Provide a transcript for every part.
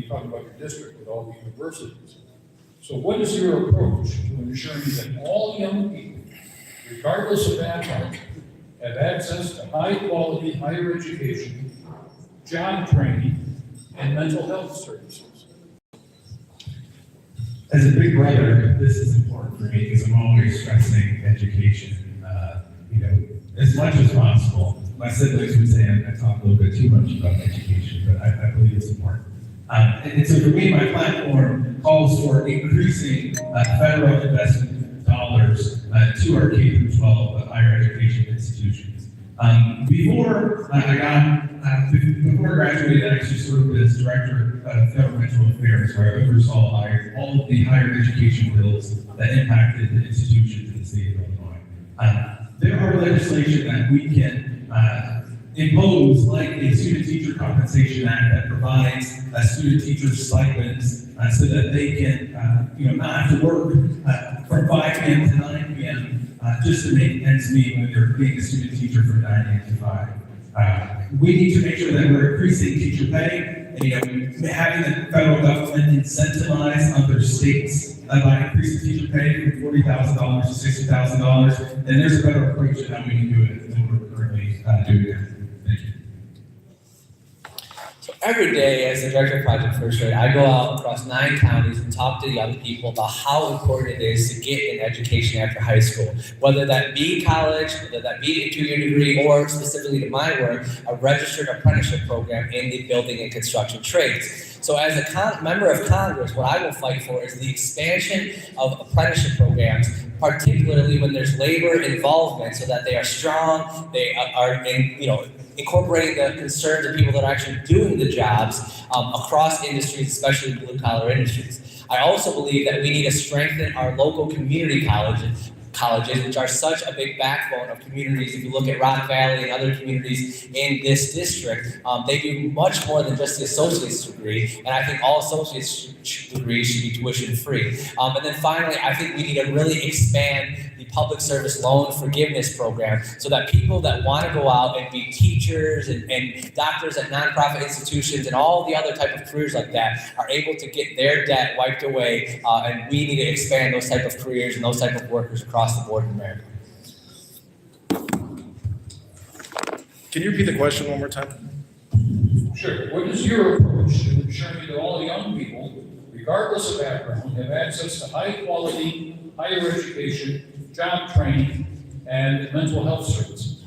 you talk about your district with all the universities. So what is your approach to ensuring that all young people, regardless of background, have access to high-quality higher education, job training, and mental health services? As a big brother, this is important for me because I'm always stressing education. As much as possible. My siblings would say I talk a little bit too much about education, but I believe it's important. And so for me, my platform calls for increasing federal investment dollars to our K-12 higher education institutions. Before I graduated, I actually served as director of governmental affairs, where I oversaw all of the higher education bills that impacted the institutions in the state of Illinois. There are legislation that we can impose, like a student teacher compensation act that provides student teacher stipends so that they can not have to work from 5 p.m. to 9 p.m. Just to make ends meet when they're being a student teacher from 9 a.m. to 5. We need to make sure that we're increasing teacher pay, and having the federal government incentivize other states by increasing teacher pay from $40,000 to $60,000, and there's a better approach to how we can do it than we're currently doing now. Thank you. So every day as the director of Project First Rate, I go out across 9 counties and talk to young people about how important it is to get an education after high school, whether that be college, whether that be a 2-year degree, or specifically to my work, a registered apprenticeship program in the building and construction trades. So as a member of Congress, what I will fight for is the expansion of apprenticeship programs, particularly when there's labor involvement, so that they are strong, they are incorporating the concerns of people that are actually doing the jobs across industries, especially blue-collar industries. I also believe that we need to strengthen our local community colleges, which are such a big backbone of communities. If you look at Rock Valley and other communities in this district, they do much more than just the associate's degree, and I think all associate's degrees should be tuition free. And then finally, I think we need to really expand the public service loan forgiveness program so that people that want to go out and be teachers and doctors at nonprofit institutions and all the other type of careers like that are able to get their debt wiped away, and we need to expand those type of careers and those type of workers across the board in America. Can you repeat the question one more time? Sure. What is your approach to ensuring that all young people, regardless of background, have access to high-quality higher education, job training, and mental health services?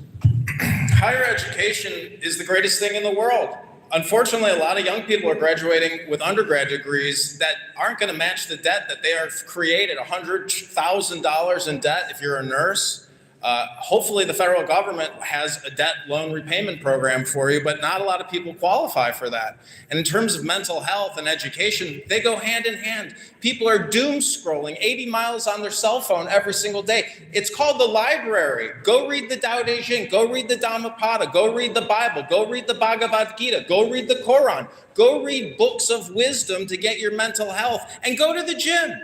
Higher education is the greatest thing in the world. Unfortunately, a lot of young people are graduating with undergrad degrees that aren't going to match the debt that they have created. $100,000 in debt if you're a nurse. Hopefully the federal government has a debt loan repayment program for you, but not a lot of people qualify for that. And in terms of mental health and education, they go hand in hand. People are doom scrolling 80 miles on their cell phone every single day. It's called the library. Go read the Tao Te Ching, go read the Dhammapada, go read the Bible, go read the Bhagavad Gita, go read the Quran, go read books of wisdom to get your mental health, and go to the gym.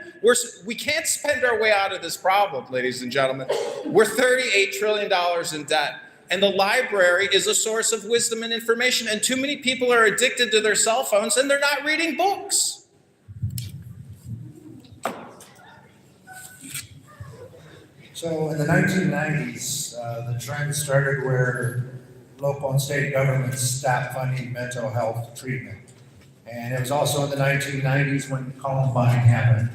We can't spend our way out of this problem, ladies and gentlemen. We're $38 trillion in debt. And the library is a source of wisdom and information. And too many people are addicted to their cell phones and they're not reading books. So in the 1990s, the trend started where local and state governments stopped funding mental health treatment. And it was also in the 1990s when Columbine happened,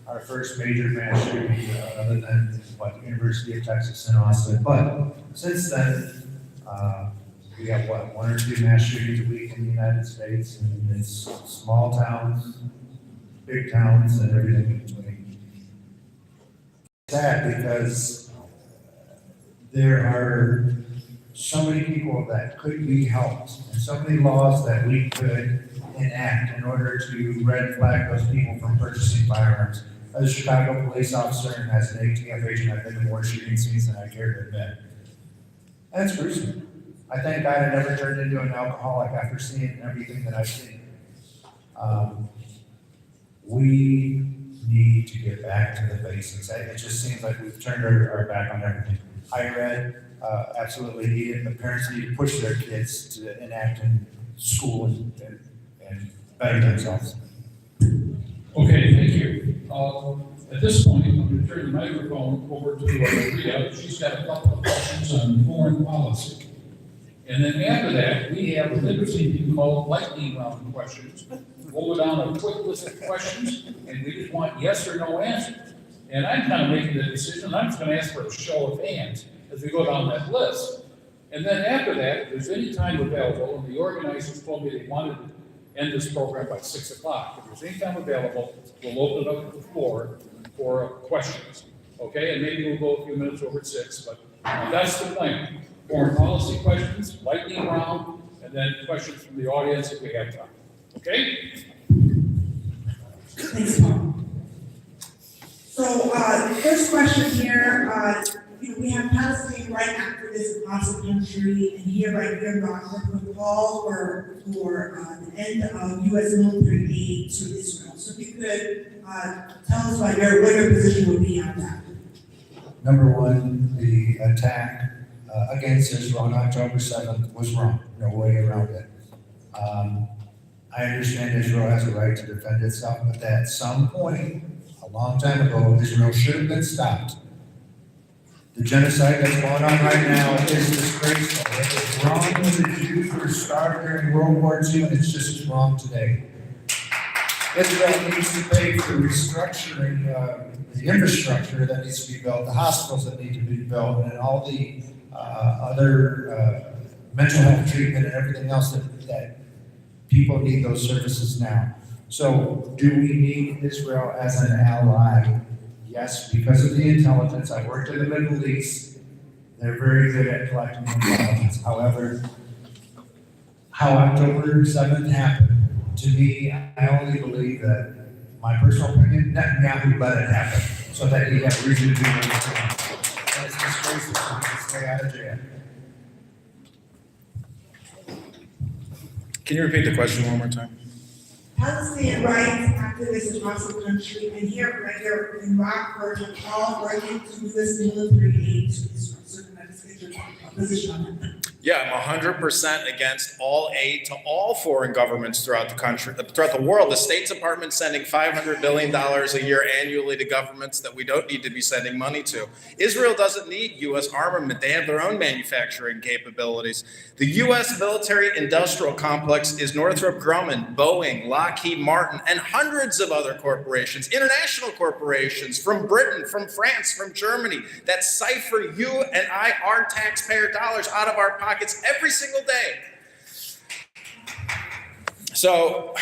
our first major mass shooting, other than the University of Texas in Austin. But since then, we have 1 or 2 mass shootings a week in the United States, and it's small towns, big towns, and everything in between. It's sad because there are so many people that could be helped, and so many laws that we could enact in order to red flag those people from purchasing firearms. As a Chicago police officer and as an ATF agent, I've been to more shooting scenes than I care to admit. And it's gruesome. I thank God I never turned into an alcoholic after seeing everything that I've seen. We need to get back to the basics. It just seems like we've turned our back on everything. Higher ed, absolutely needed. The parents need to push their kids to enact in school and better themselves. Okay, thank you. At this point, I'm going to turn the microphone over to Maria. She's got a couple of questions on foreign policy. And then after that, we have an interesting thing called lightning round questions. We'll go down a quick list of questions, and we just want yes or no answers. And I'm kind of making the decision. I'm just going to ask for a show of hands as we go down that list. And then after that, if there's any time available, and the organizers told me they wanted to end this program by 6 o'clock. If there's any time available, we'll open it up to the floor for questions. Okay, and maybe we'll go a few minutes over at 6, but that's the plan. Foreign policy questions, lightning round, and then questions from the audience if we have time. Okay? Thanks, Paul. So, first question here, we have Palestine right after this across the country, and here, right here in Rockford, we call for the end of U.S. military aid to Israel. So if you could tell us what your position would be on that. Number one, the attack against Israel on October 7th was wrong. No way around it. I understand Israel has a right to defend itself, but at some point, a long time ago, Israel should have been stopped. The genocide that's going on right now is disgraceful. It was wrong when the Jews were starved during World War II, and it's just as wrong today. Israel needs to pay for restructuring the infrastructure that needs to be built, the hospitals that need to be built, and all the other mental health treatment and everything else that people need those services now. So do we need Israel as an ally? Yes, because of the intelligence. I worked in the Middle East. They're very good at collecting intelligence. However, how October 7th happened, to me, I only believe that, my personal opinion, Netanyahu let it happen so that he had reason to do what he's doing. And it's disgraceful. He can stay out of jail. Can you repeat the question one more time? Palestinian rights activists across the country, and here, right here in Rockford, have all working to U.S. military aid to Israel. So can I just get your position on that? Yeah, I'm 100% against all aid to all foreign governments throughout the country, throughout the world. The State Department sending $500 billion a year annually to governments that we don't need to be sending money to. Israel doesn't need U.S. armament. They have their own manufacturing capabilities. The U.S. military-industrial complex is Northrop Grumman, Boeing, Lockheed Martin, and hundreds of other corporations, international corporations from Britain, from France, from Germany, that cipher you and I, our taxpayer dollars, out of our pockets every single day. So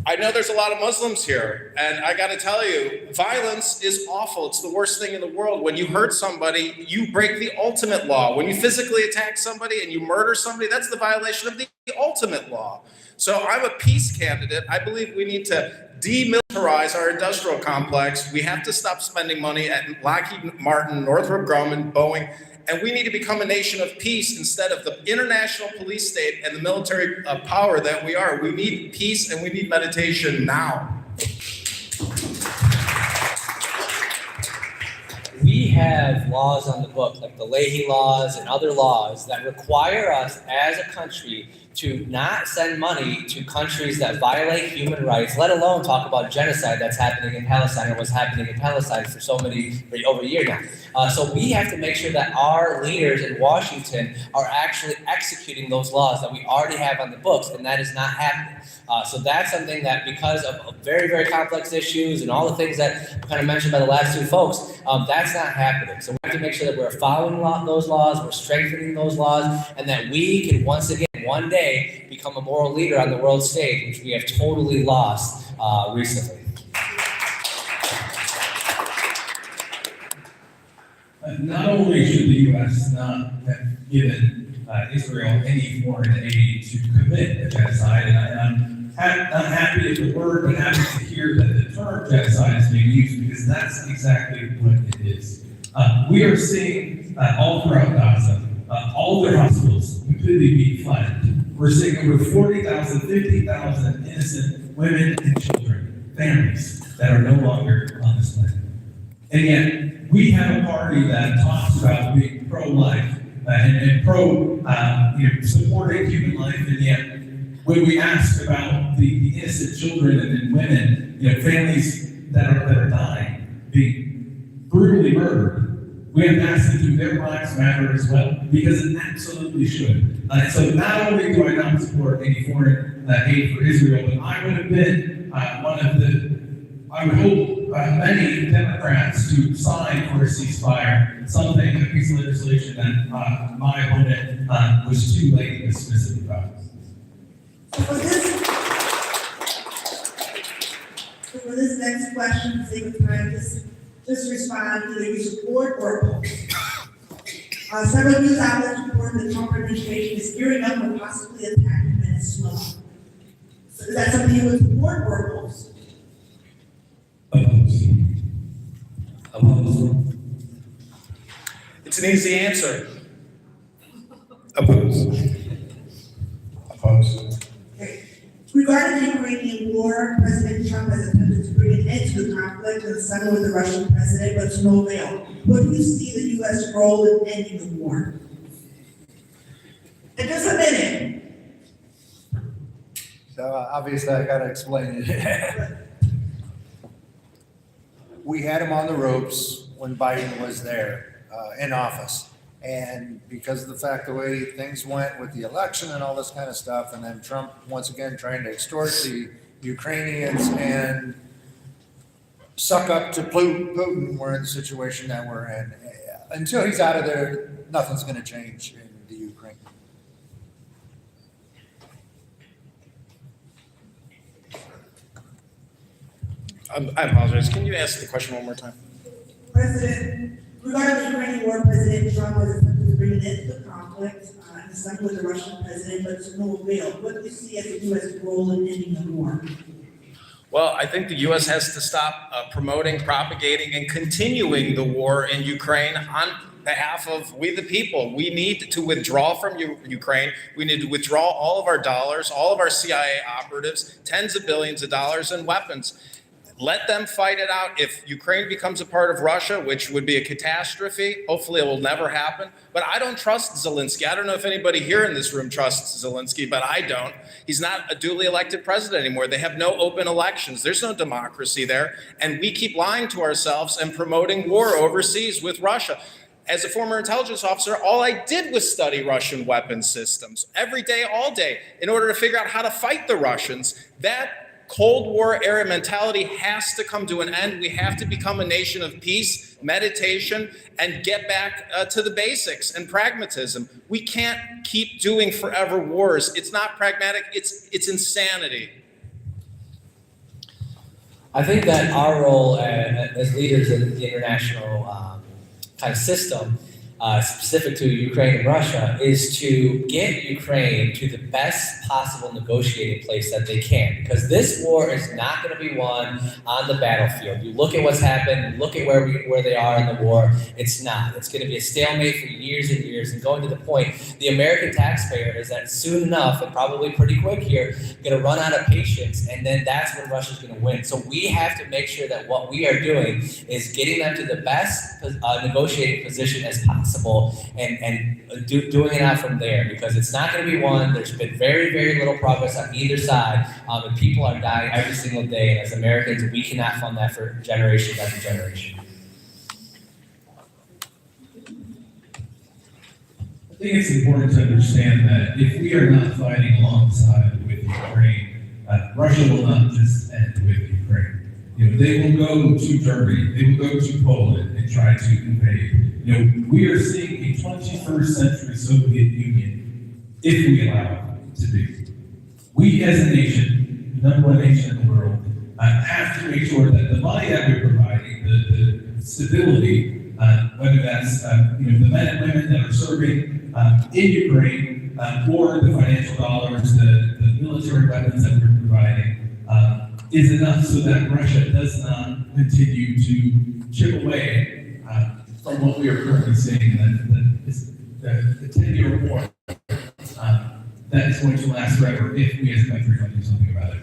I know there's a lot of Muslims here, and I got to tell you, violence is awful. It's the worst thing in the world. When you hurt somebody, you break the ultimate law. When you physically attack somebody and you murder somebody, that's the violation of the ultimate law. So I'm a peace candidate. I believe we need to demilitarize our industrial complex. We have to stop spending money at Lockheed Martin, Northrop Grumman, Boeing, and we need to become a nation of peace instead of the international police state and the military power that we are. We need peace and we need meditation now. We have laws on the book, like the Leahy laws and other laws that require us as a country to not send money to countries that violate human rights, let alone talk about genocide that's happening in Palestine or was happening in Palestine for over a year now. So we have to make sure that our leaders in Washington are actually executing those laws that we already have on the books, and that is not happening. So that's something that, because of very, very complex issues and all the things that were kind of mentioned by the last two folks, that's not happening. So we have to make sure that we're following those laws, we're strengthening those laws, and that we can once again, one day, become a moral leader on the world stage, which we have totally lost recently. Not only should the U.S. not have given Israel any foreign aid to commit a genocide, and I'm not happy at the word, but happy to hear that the term genocide is being used, because that's exactly what it is. We are seeing all throughout Gaza, all their hospitals completely being flooded. We're seeing over 40,000, 50,000 innocent women and children, families that are no longer on this planet. And yet, we have a party that talks about being pro-life and pro supporting human life, and yet when we ask about the innocent children and women, families that are dying, being brutally murdered, we have to ask them, do their lives matter as well? Because it absolutely should. So not only do I not support any foreign aid for Israel, but I would have been I would hope many Democrats to sign for a ceasefire, a piece of legislation that my opponent was too late to dismiss it about. For this next question, sake of time, just respond either you support or oppose. Several news outlets report the Trump administration is gearing up for possibly attacking Venezuela. So is that something you would support or oppose? Oppose. Oppose. It's an easy answer. Oppose. Opposed. Okay. Regarding the Ukrainian war, President Trump has attempted to bring an end to the conflict and settle with the Russian president, but to no avail. What do you see the U.S. role in ending the war? And just a minute. So obviously I gotta explain it. We had him on the ropes when Biden was there in office. And because of the fact the way things went with the election and all this kind of stuff, and then Trump once again trying to extort the Ukrainians and suck up to Putin, we're in the situation that we're in. Until he's out of there, nothing's gonna change in the Ukraine. I apologize. Can you ask the question one more time? Regarding the Ukrainian war, President Trump has attempted to bring an end to the conflict and settle with the Russian president, but to no avail. What do you see as the U.S. role in ending the war? Well, I think the U.S. has to stop promoting, propagating, and continuing the war in Ukraine on behalf of we the people. We need to withdraw from Ukraine. We need to withdraw all of our dollars, all of our CIA operatives, tens of billions of dollars in weapons. Let them fight it out. If Ukraine becomes a part of Russia, which would be a catastrophe, hopefully it will never happen. But I don't trust Zelensky. I don't know if anybody here in this room trusts Zelensky, but I don't. He's not a duly elected president anymore. They have no open elections. There's no democracy there. And we keep lying to ourselves and promoting war overseas with Russia. As a former intelligence officer, all I did was study Russian weapons systems every day, all day, in order to figure out how to fight the Russians. That Cold War era mentality has to come to an end. We have to become a nation of peace, meditation, and get back to the basics and pragmatism. We can't keep doing forever wars. It's not pragmatic, it's insanity. I think that our role as leaders in the international kind of system, specific to Ukraine and Russia, is to get Ukraine to the best possible negotiating place that they can. Because this war is not going to be won on the battlefield. You look at what's happened, you look at where they are in the war, it's not. It's going to be a stalemate for years and years. And going to the point, the American taxpayer is that soon enough, and probably pretty quick here, going to run out of patience, and then that's when Russia's going to win. So we have to make sure that what we are doing is getting them to the best negotiating position as possible. And doing it out from there, because it's not going to be won. There's been very, very little progress on either side, and people are dying every single day. And as Americans, we cannot fund that for generation after generation. I think it's important to understand that if we are not fighting alongside with Ukraine, Russia will not just end with Ukraine. They will go to Germany, they will go to Poland and try to invade. We are seeing a 21st century Soviet Union, if we allow it to be. We as a nation, the number one nation in the world, have to make sure that the money that we're providing, the stability, whether that's the men and women that are serving in Ukraine, or the financial dollars, the military weapons that we're providing, is enough so that Russia does not continue to chip away from what we are currently seeing, the 10-year war that is going to last forever if we as a country don't do something about it.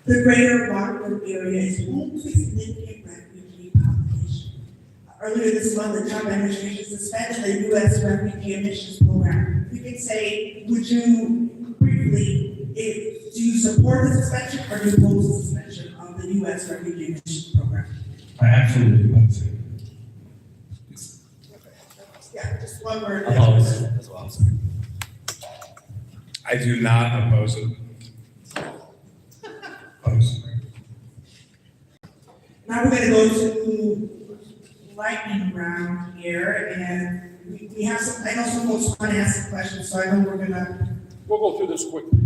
The greater Rockford area is home to a significant refugee population. earlier this month, the Trump administration suspended the U.S. refugee admissions program. You can say, would you briefly, do you support the suspension or do you oppose the suspension of the U.S. refugee admissions program? I absolutely would say. Yeah, just one word. Oppose as well, sorry. I do not oppose it. Opposed. Now we're gonna go to lightning round here, and we have some, I know some folks want to ask some questions, so I know we're gonna. We'll go through this quickly.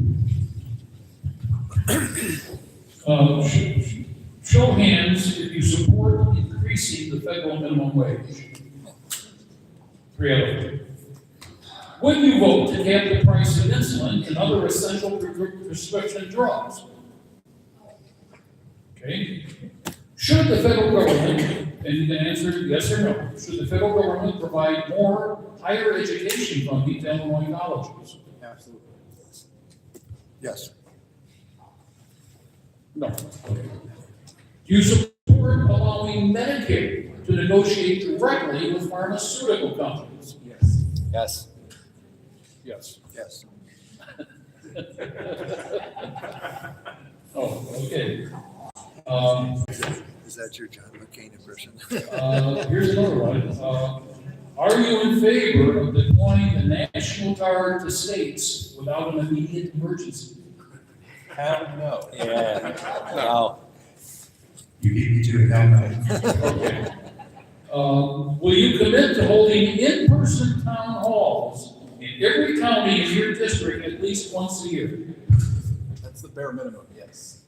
Show hands if you support increasing the federal minimum wage. 3 out of 3. Would you vote to cap the price of insulin and other essential prescription drugs? Okay. Should the federal government, and you can answer yes or no, should the federal government provide more higher education funding to Illinois colleges? Absolutely. Yes. No. Do you support allowing Medicare to negotiate directly with pharmaceutical companies? Yes. Yes. Yes. Yes. Oh, okay. Is that your John McCain impression? Here's another one. Are you in favor of deploying the National Guard to states without an immediate emergency? Hell no. Yeah. No. You beat me to it, hell no. Okay. Will you commit to holding in-person town halls in every county in your district at least once a year? That's the bare minimum, yes.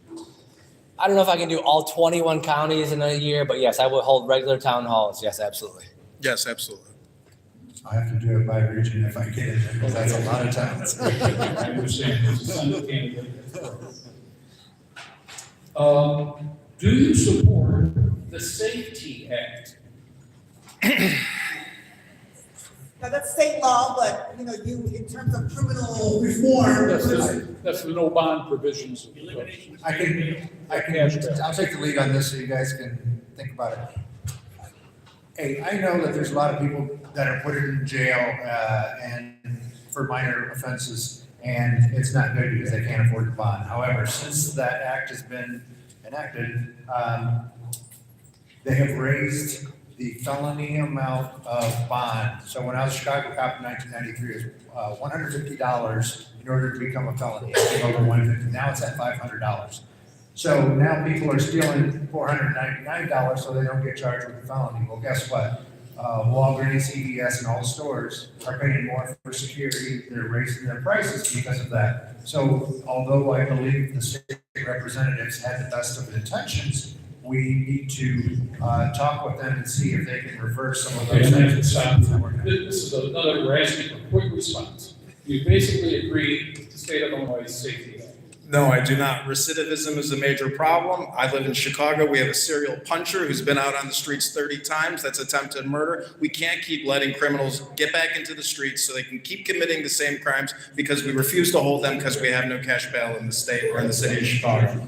I don't know if I can do all 21 counties in a year, but yes, I will hold regular town halls. Yes, absolutely. Yes, absolutely. I have to do it by region if I can, because that's a lot of towns. I understand, it's a Senate candidate. Do you support the Safety Act? Now, that's state law, but, you know, in terms of criminal reform. That's the no bond provisions. I'll take the lead on this so you guys can think about it. Hey, I know that there's a lot of people that are put in jail, and for minor offenses, and it's not good because they can't afford the bond. However, since that act has been enacted, they have raised the felony amount of bond. So when I was a Chicago cop in 1993, it was $150 in order to become a felony. It came over $150. Now it's at $500. So now people are stealing $499 so they don't get charged with a felony. Well, guess what? Walgreens, CVS, and all the stores are paying more for security. They're raising their prices because of that. So although I believe the state representatives had the best of intentions, we need to talk with them and see if they can reverse some of those things. This is another, we're asking for a quick response. You basically agree with the state of Illinois Safety Act. No, I do not. Recidivism is a major problem. I live in Chicago. We have a serial puncher who's been out on the streets 30 times. That's attempted murder. We can't keep letting criminals get back into the streets so they can keep committing the same crimes because we refuse to hold them because we have no cash bail in the state or in the city of Chicago.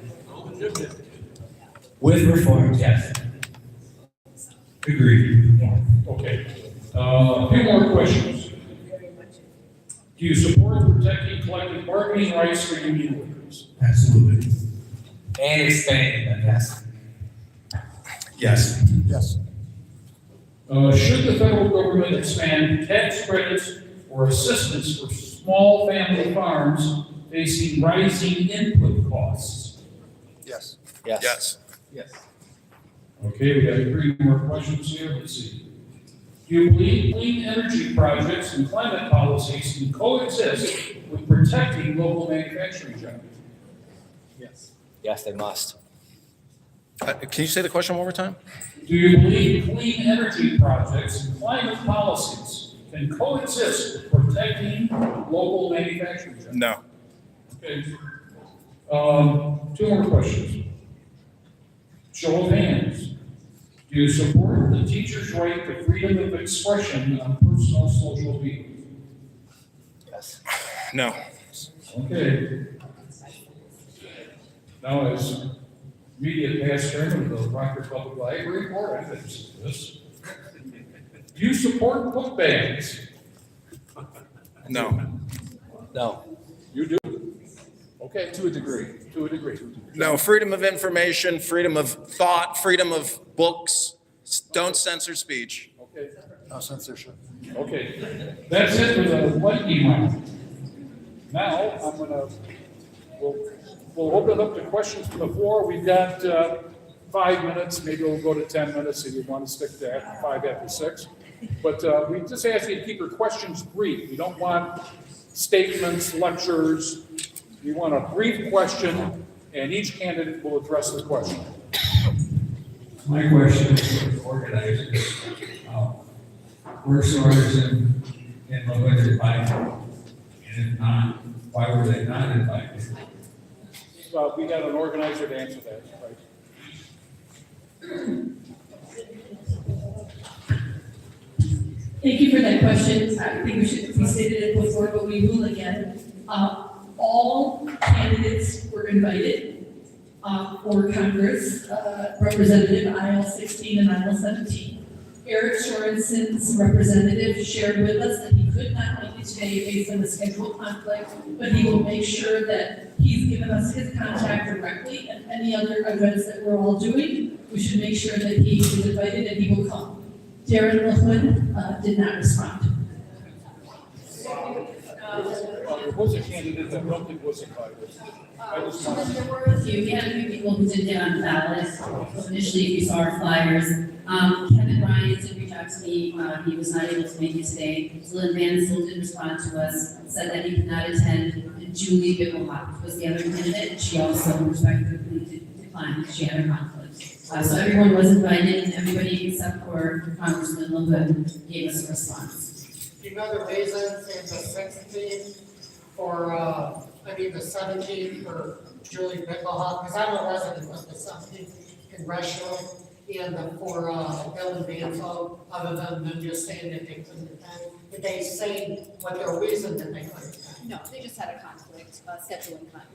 With reforms, yes. Agreed. Okay. A few more questions. Do you support protecting collective bargaining rights for union workers? Absolutely. And expanding them, yes. Yes. Yes. Should the federal government expand tax credits or assistance for small family farms facing rising input costs? Yes. Yes. Yes. Yes. Okay, we got 3 more questions here. Let's see. Do you believe clean energy projects and climate policies can coexist with protecting local manufacturing jobs? Yes. Yes, they must. Can you say the question one more time? Do you believe clean energy projects and climate policies can coexist with protecting local manufacturing jobs? No. Okay. 2 more questions. Show of hands. Do you support the teacher's right to freedom of expression on personal social media? Yes. No. Okay. Now, as media past chairman of the Rockford Public Library Board, I think this. Do you support book bans? No. No. You do? Okay, to a degree, to a degree. No, freedom of information, freedom of thought, freedom of books. Don't censor speech. Okay, No censorship. okay. That's it for the lightning round. Now, we'll open it up to questions from the floor. We've got 5 minutes, maybe we'll go to 10 minutes if you want to stick to 5 after 6. But we just ask you to keep your questions brief. We don't want statements, lectures. We want a brief question, and each candidate will address the question. My question is for the organizers. Were sorors in Rockford invited? And if not, why were they not invited? We got an organizer to answer that, right? Thank you for that question. I think we stated it before, but we will again. All candidates were invited for Congress, Representative aisle 16 and aisle 17. Eric Sorensen's representative shared with us that he could not make it today based on the schedule conflict, but he will make sure that he's given us his contact directly, and any other events that we're all doing, we should make sure that he is invited and he will come. Darren Lachlan did not respond. There was a candidate that I don't think was invited. I just want There were a few, we had a few people who did get on the ballot. Initially, if you saw our flyers, Kevin Ryan did reach out to me, he was not able to make it today. Lynn Mansell did respond to us, said that he could not attend, and Julie Bibelhoff was the other candidate, and she also respectfully declined, she had a conflict. So everyone was invited, and everybody except for Congressman Levin gave us a response. Do you know the reasons in the 16th for, the 17th for Julie Bickelhoff? Because I'm a resident of the 17th congressional, and for Ellen Mansell, other than them just saying that they couldn't attend. Did they say what their reason that they couldn't attend? No, they just had a conflict, scheduling conflict.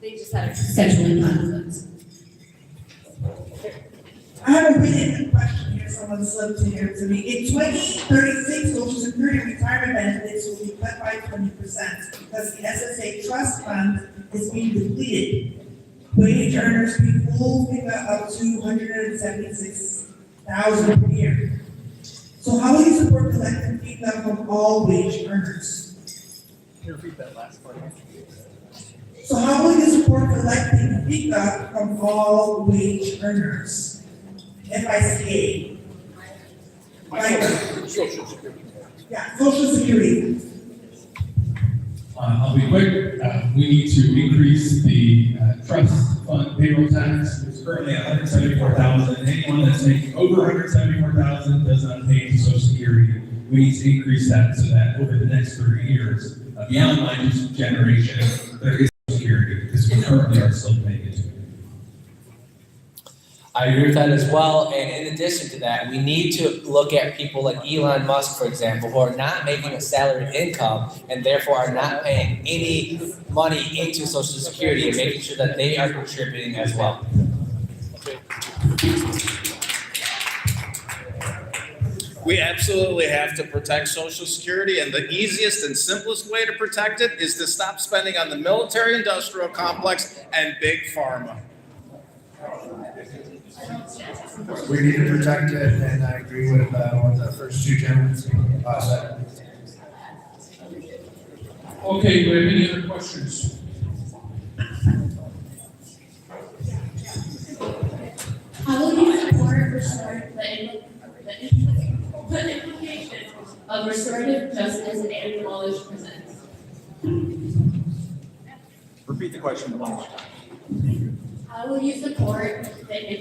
I have a written question here, someone slipped in here to me. In 2036, Social Security retirement benefits will be cut by 20% because the SSA trust fund is being depleted. Wage earners people pick up to $176,000 per year. So how will you support collective feedback from all wage earners? Can you repeat that last part? So how will you support collective feedback from all wage earners? FICA. Social Security. Yeah, Social Security. I'll be quick. We need to increase the trust fund payroll tax. It's currently $174,000. Anyone that's making over $174,000 does not pay into Social Security. We need to increase that so that over the next 30 years, beyond my generation, there is Social Security because we currently are still paying it. I agree with that as well, and in addition to that, we need to look at people like Elon Musk, for example, who are not making a salary income and therefore are not paying any money into Social Security and making sure that they are contributing as well. We absolutely have to protect Social Security, and the easiest and simplest way to protect it is to stop spending on the military-industrial complex and big pharma. We need to protect it, and I agree with what the first two gentlemen said. Okay, do we have any other questions? How will you support the implication of restorative justice and abolish prisons? Repeat the question one more time. How will you support the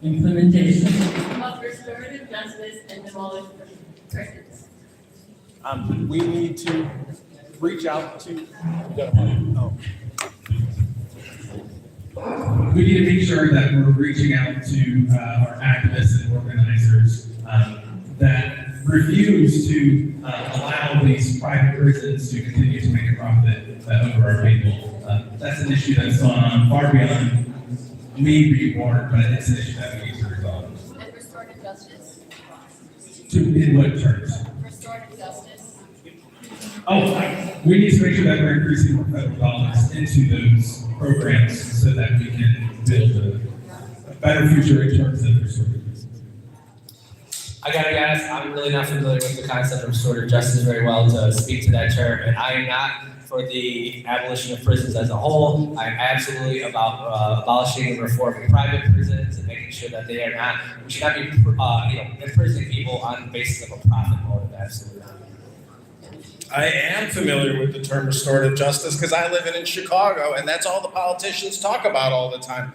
implementation of restorative justice and demolish prisons? We need to reach out to, We need to make sure that we're reaching out to our activists and organizers that refuse to allow these private prisons to continue to make a profit over our people. That's an issue that's gone on far beyond may be more, but it's an issue that we need to resolve. And restorative justice. In what terms? Restorative justice. We need to make sure that we're increasing more federal dollars into those programs so that we can build a better future in terms of restorative justice. I gotta be honest, I'm really not familiar with the concept of restorative justice very well to speak to that term, and I am not for the abolition of prisons as a whole. I'm absolutely about abolishing and reforming private prisons and making sure that they are not, we should not be, imprisoning people on the basis of a profit motive, absolutely not. I am familiar with the term restorative justice because I live in Chicago, and that's all the politicians talk about all the time.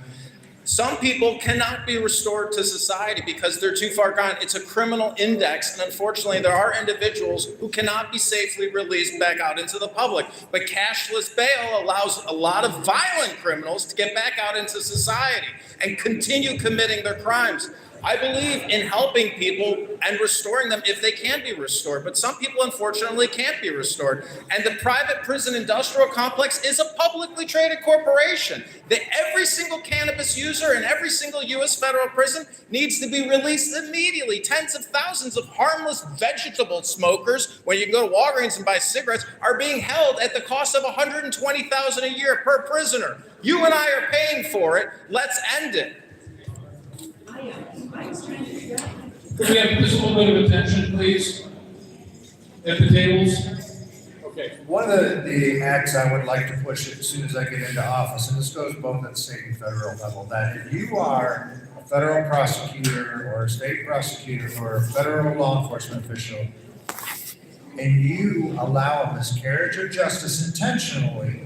Some people cannot be restored to society because they're too far gone. It's a criminal index, and unfortunately, there are individuals who cannot be safely released back out into the public. But cashless bail allows a lot of violent criminals to get back out into society and continue committing their crimes. I believe in helping people and restoring them if they can be restored, but some people unfortunately can't be restored. And the private prison industrial complex is a publicly traded corporation. That every single cannabis user in every single U.S. federal prison needs to be released immediately. Tens of thousands of harmless vegetable smokers, when you can go to Walgreens and buy cigarettes, are being held at the cost of $120,000 a year per prisoner. You and I are paying for it. Let's end it. Could we have just a little bit of attention, please, at the tables? Okay. One of the acts I would like to push as soon as I get into office, and this goes both at state and federal level, that if you are a federal prosecutor or a state prosecutor or a federal law enforcement official, and you allow a miscarriage of justice intentionally,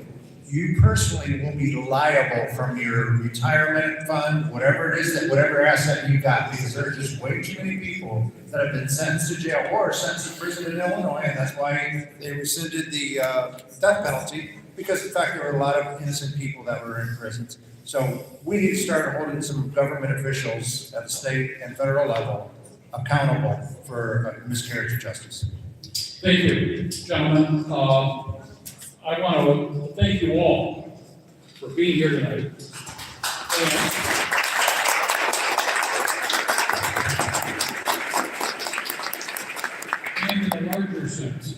you personally will be liable from your retirement fund, whatever it is, that whatever asset you got, because there are just way too many people that have been sentenced to jail or sentenced to prison in Illinois, and that's why they rescinded the death penalty, because in fact, there were a lot of innocent people that were in prisons. So we need to start holding some government officials at the state and federal level accountable for a miscarriage of justice. Thank you, gentlemen. I want to thank you all for being here tonight. And in a larger sense,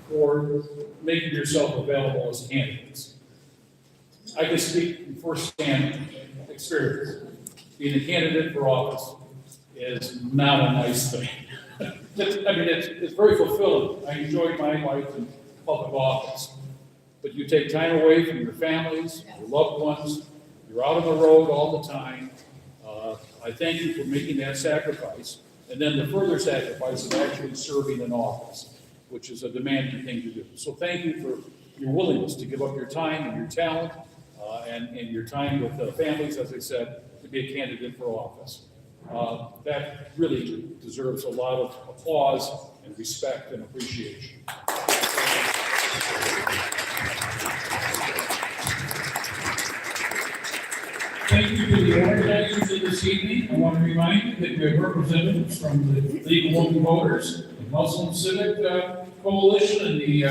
for making yourself available as candidates. I can speak from firsthand experience. Being a candidate for office is not a nice thing. It's very fulfilling. I enjoyed my life in public office. But you take time away from your families, your loved ones, you're out on the road all the time. I thank you for making that sacrifice. And then the further sacrifice of actually serving in office, which is a demanding thing to do. So thank you for your willingness to give up your time and your talent and your time with the families, as I said, to be a candidate for office. That really deserves a lot of applause and respect and appreciation. Thank you to the organizers of this evening. I want to remind you that we have representatives from the League of Women Voters, the Muslim Civic Coalition, and the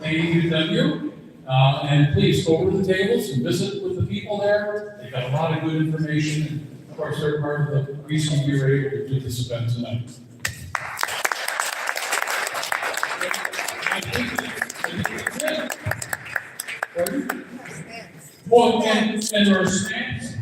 AUW. And please go over to the tables and visit with the people there. They've got a lot of good information. And of course, they're part of the reason we were able to do this event tonight. Well, and there are snacks